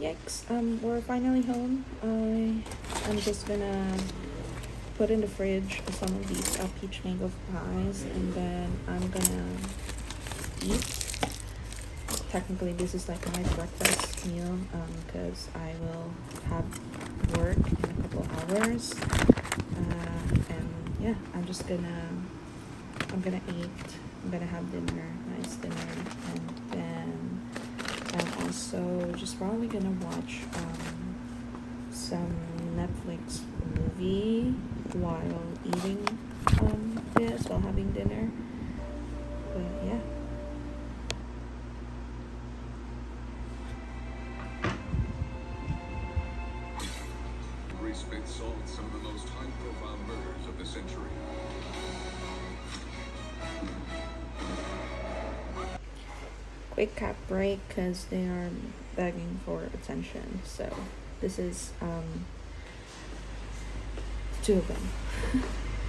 Yikes, we're finally home. I'm just gonna put in the fridge some of these peach mango pies, and then I'm gonna eat. Technically, this is like my breakfast meal because I will have work in a couple hours. And yeah, I'm gonna eat. I'm gonna have dinner, nice dinner, and then I'm also just probably gonna watch some Netflix movie while eating this, while having dinner. But yeah. Spit solved some of the most high-profile murders of the century. Quick cap break because they are begging for attention. So this is two of them.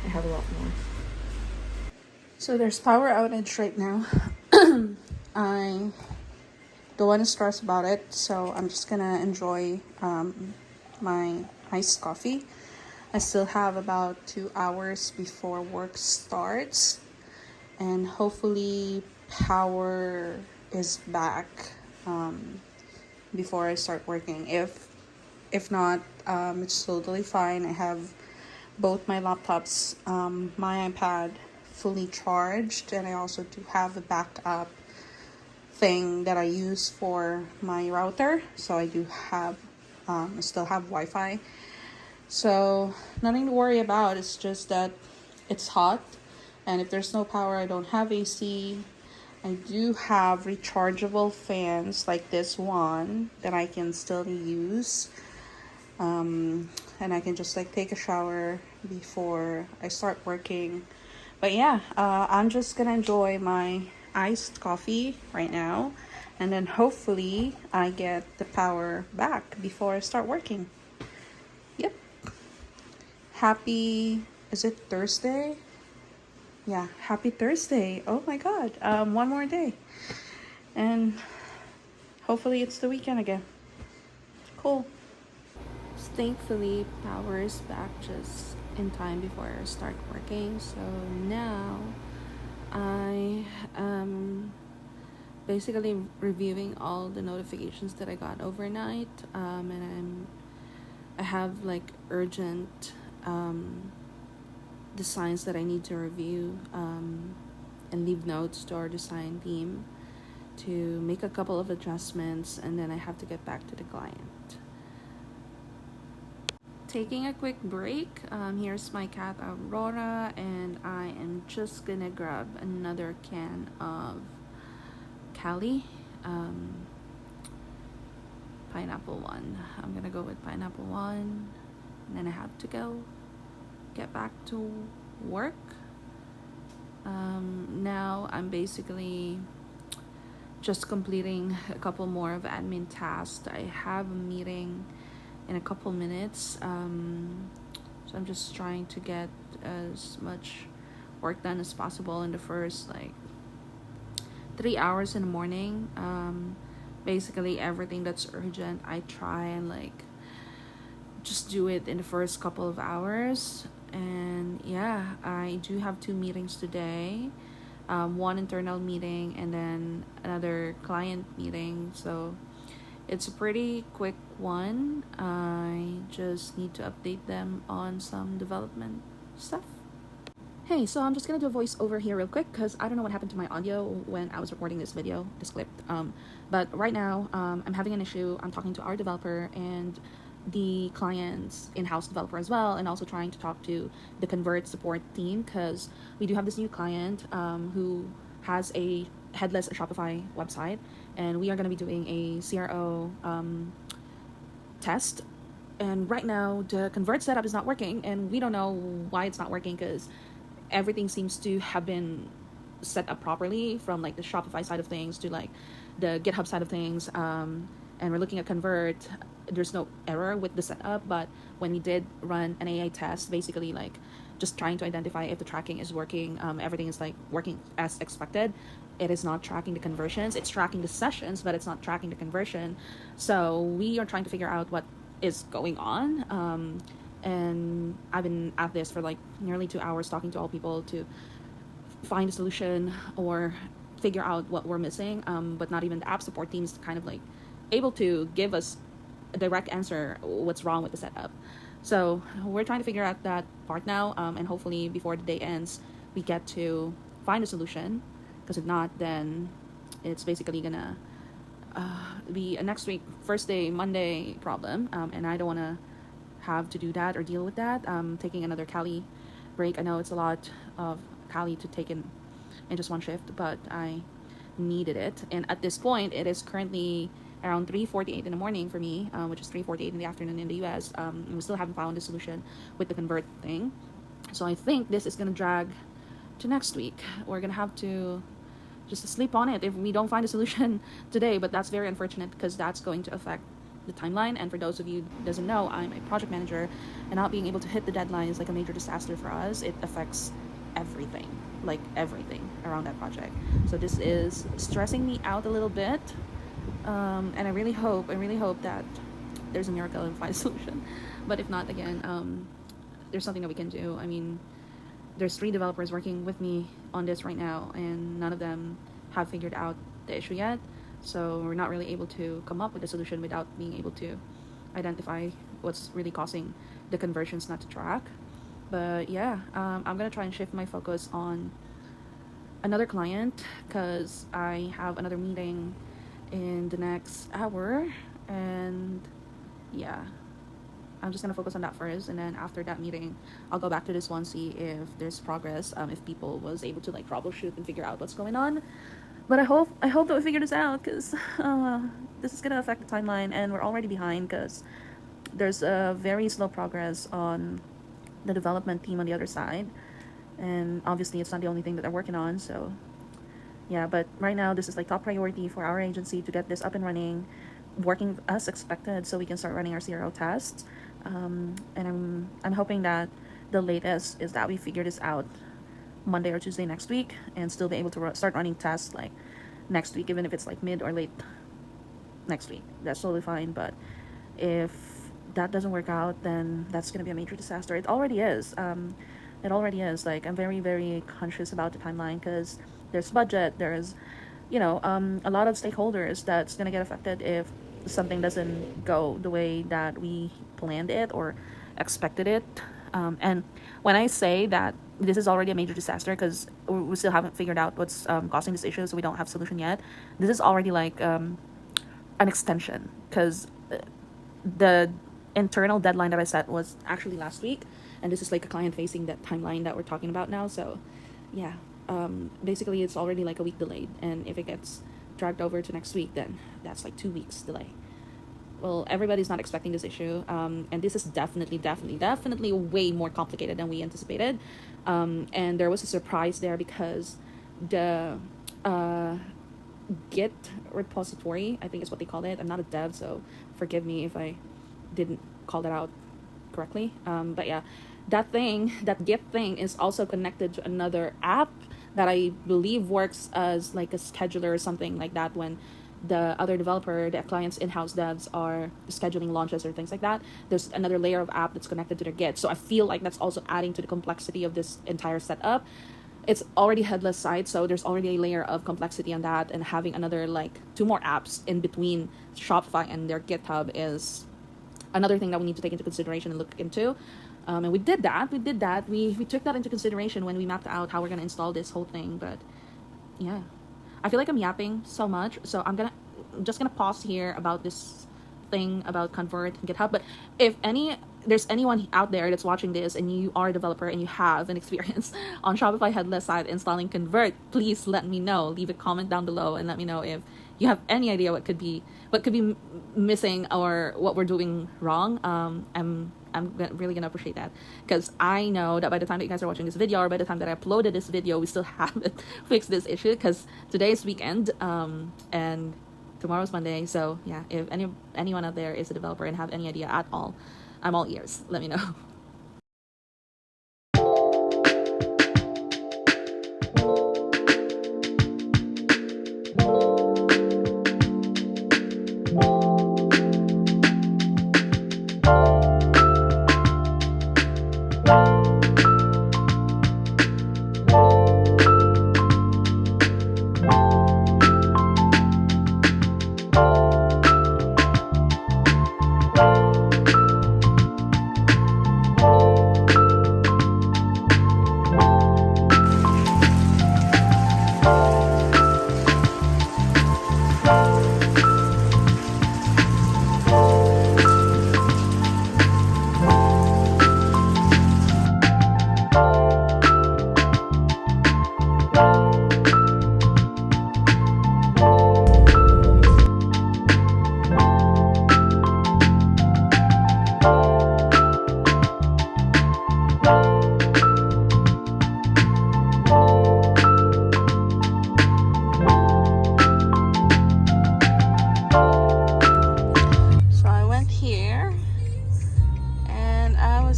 I have a lot more. So there's power outage right now. I don't want to stress about it, so I'm just gonna enjoy my iced coffee. I still have about 2 hours before work starts, and hopefully power is back before I start working. If not, it's totally fine. I have both my laptops, my iPad fully charged, and I also do have a backup thing that I use for my router, so I do have I still have Wi-Fi, so nothing to worry about. It's just that it's hot, and if there's no power, I don't have AC. I do have rechargeable fans like this one that I can still use, and I can just like take a shower before I start working. But yeah, I'm just gonna enjoy my iced coffee right now, and then hopefully I get the power back before I start working. Yep. Is it Thursday? Yeah, happy Thursday. Oh my god. One more day. And hopefully it's the weekend again. Cool. Thankfully, power is back just in time before I start working. So now I am basically reviewing all the notifications that I got overnight, and I have like urgent designs that I need to review and leave notes to our design team to make a couple of adjustments, and then I have to get back to the client. taking a quick break. Here's my cat Aurora, and I am just gonna grab another can of Cali. Pineapple one. I'm gonna go with pineapple one, and then I have to get back to work. Now I'm basically just completing a couple more of admin tasks. I have a meeting in a couple minutes, so I'm just trying to get as much work done as possible in the first 3 hours in the morning. Basically everything that's urgent, I try and just do it in the first couple of hours. And yeah, I do have 2 meetings today, one internal meeting and then another client meeting, so it's a pretty quick one. I just need to update them on some development stuff. Hey, so I'm just gonna do a voice over here real quick because I don't know what happened to my audio when I was recording this clip. But right now, I'm having an issue. I'm talking to our developer and the client's in-house developer as well, and also trying to talk to the Convert support team because we do have this new client who has a headless Shopify website, and we are going to be doing a CRO test. And right now, the Convert setup is not working, and we don't know why it's not working because everything seems to have been set up properly from the Shopify side of things to the GitHub side of things. And we're looking at Convert. There's no error with the setup, but when we did run an AI test, basically just trying to identify if the tracking is working, everything is working as expected. It is not tracking the conversions. It's tracking the sessions, but it's not tracking the conversion. So we are trying to figure out what is going on. And I've been at this for nearly 2 hours talking to all people to find a solution or figure out what we're missing. But not even the app support team is kind of able to give us a direct answer what's wrong with the setup. So we're trying to figure out that part now, and hopefully before the day ends we get to find a solution, because if not, then it's basically gonna be a next week first day Monday problem, and I don't want to have to do that or deal with that. Taking another Cali break. I know it's a lot of Cali to take in just one shift, but I needed it. And at this point it is currently around 3:48 in the morning for me, which is 3:48 in the afternoon in the US. And we still haven't found a solution with the Convert thing, so I think this is gonna drag to next week. We're gonna have to just sleep on it if we don't find a solution today, but that's very unfortunate because that's going to affect the timeline. And for those of you who doesn't know, I'm a project manager, and not being able to hit the deadline is a major disaster for us. It affects everything around that project, so this is stressing me out a little bit. And I really hope that there's a miracle and find a solution. But if not, again, there's something that we can do. I mean, there's 3 developers working with me on this right now, and none of them have figured out the issue yet. So we're not really able to come up with a solution without being able to identify what's really causing the conversions not to track. But yeah, I'm gonna try and shift my focus on another client because I have another meeting in the next hour, and yeah, I'm just gonna focus on that first, and then after that meeting I'll go back to this one, see if there's progress, if people was able to troubleshoot and figure out what's going on. But I hope that we figure this out, because this is gonna affect the timeline, and we're already behind because there's a very slow progress on the development team on the other side, and obviously it's not the only thing that they're working on. So yeah, but right now this is top priority for our agency to get this up and running, working as expected, so we can start running our CRO tests. And I'm hoping that the latest is that we figure this out Monday or Tuesday next week, and still be able to start running tests next week, even if it's mid or late next week. That's totally fine. But if that doesn't work out, then that's going to be a major disaster. It already is. I'm very, very conscious about the timeline because there's budget, there's a lot of stakeholders that's going to get affected if something doesn't go the way that we planned it or expected it. And when I say that this is already a major disaster because we still haven't figured out what's causing this issue, so we don't have a solution yet, this is already an extension, because the internal deadline that I set was actually last week, and this is like a client facing that timeline that we're talking about now. So yeah, basically it's already like a week delayed, and if it gets dragged over to next week, then that's like 2 weeks delay. Well, everybody's not expecting this issue, and this is definitely way more complicated than we anticipated. And there was a surprise there because the uh, Git repository, I think is what they called it. I'm not a dev, so forgive me if I didn't call that out correctly. But yeah, that Git thing is also connected to another app that I believe works as like a scheduler or something like that when the other developer, the client's in-house devs are scheduling launches or things like that. There's another layer of app that's connected to their Git. So I feel like that's also adding to the complexity of this entire setup. It's already headless site, so there's already a layer of complexity on that, and having another like 2 more apps in between Shopify and their GitHub is another thing that we need to take into consideration and look into. And we did that. We took that into consideration when we mapped out how we're gonna install this whole thing. But yeah, I feel like I'm yapping so much, so I'm just gonna pause here about this thing about Convert and GitHub. But if there's anyone out there that's watching this and you are a developer and you have an experience on Shopify headless site installing Convert, please let me know. Leave a comment down below and let me know if you have any idea what could be missing or what we're doing wrong. I'm really gonna appreciate that, because I know that by the time that you guys are watching this video, or by the time that I uploaded this video, we still haven't fixed this issue, because today is weekend and tomorrow's Monday. So yeah, if anyone out there is a developer and have any idea at all, I'm all ears. Let me know.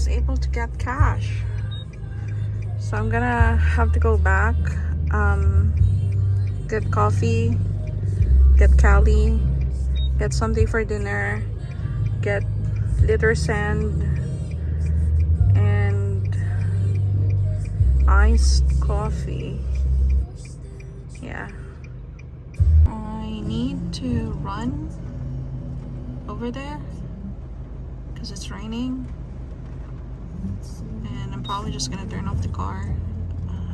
Able to get cash, so I'm gonna have to go back, get coffee, get Cali, get something for dinner, get litter sand and iced coffee. Yeah, I need to run over there because it's raining. And I'm probably just gonna turn off the car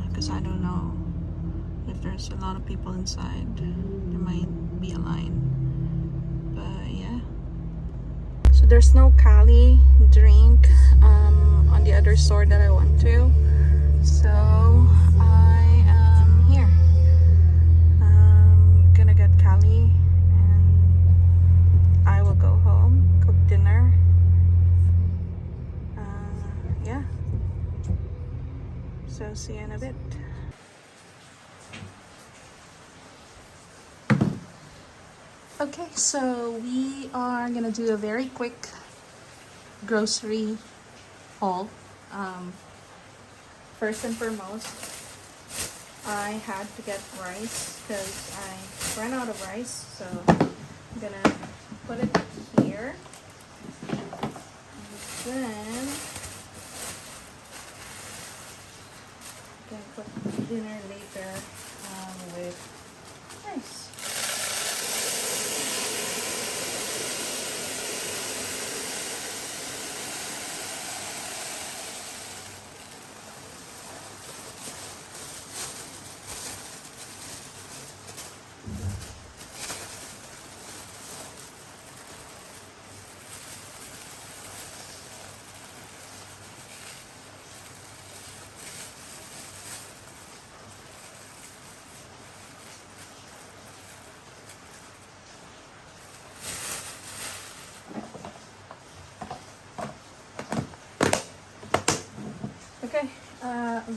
because I don't know if there's a lot of people inside. There might be a line, but yeah. So there's no Cali drink on the other store that I went to, so I am here. I'm gonna get Cali and I will go home, cook dinner. Yeah, so see you in a bit. Okay, so we are gonna do a very quick grocery haul. First and foremost, I had to get rice because I ran out of rice, so I'm gonna put it here. And then gonna cook dinner later with rice.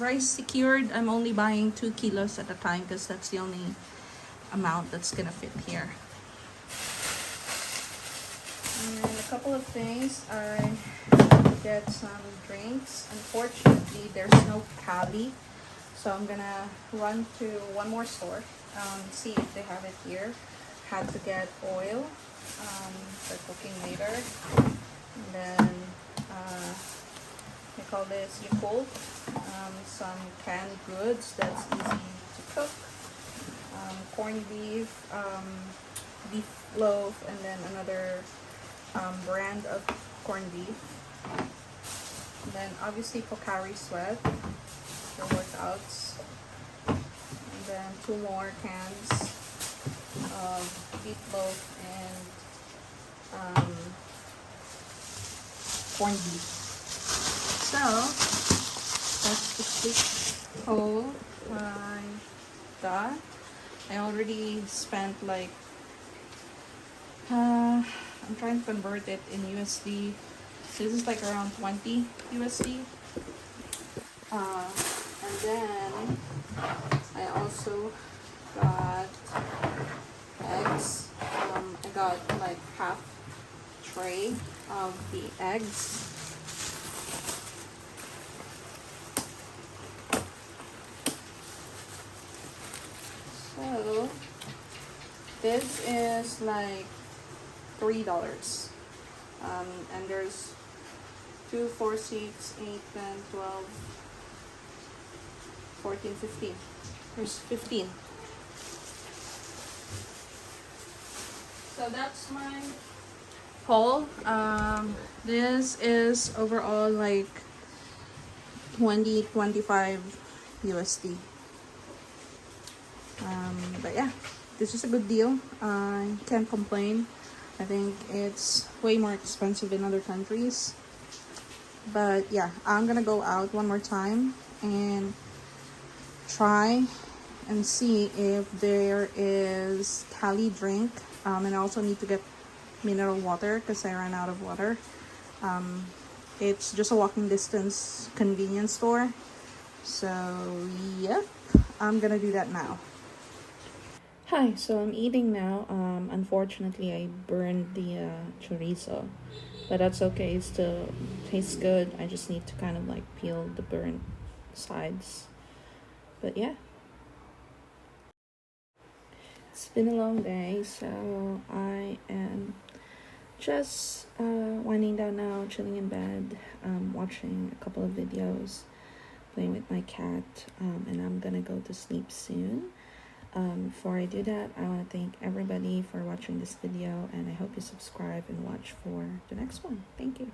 rice secured. I'm only buying 2 kilos at a time because that's the only amount that's gonna fit here. And a couple of things. I get some drinks. Unfortunately, there's no Cali, so I'm gonna run to one more store, see if they have it here. Had to get oil for cooking later, and then they call this Yakult, some canned goods that's easy to cook, corned beef, beef loaf, and then another brand of corned beef. And then obviously Pocari Sweat for workouts. And then 2 more cans of beef loaf and corned beef. So that's the quick haul I got. I already spent like I'm trying to convert it in USD. This is like around 20 USD. And then I also got eggs. I got like half tray of the eggs. So this is like $3. And there's 2, 4, 6, 8, 10, 12, 14, 15. There's 15. So that's my haul. This is overall like 25 USD. But yeah, this is a good deal. I can't complain. I think it's way more expensive in other countries. But yeah, I'm gonna go out one more time and try and see if there is Cali drink. And I also need to get mineral water because I ran out of water. It's just a walking distance convenience store. So yep, I'm gonna do that now. Hi, so I'm eating now. Unfortunately, I burned the chorizo, but that's okay. It still tastes good. I just need to kind of like peel the burnt sides. But yeah, it's been a long day, so I am just winding down now, chilling in bed, watching a couple of videos, playing with my cat, and I'm gonna go to sleep soon. Before I do that, I want to thank everybody for watching this video, and I hope you subscribe and watch for the next one. Thank you.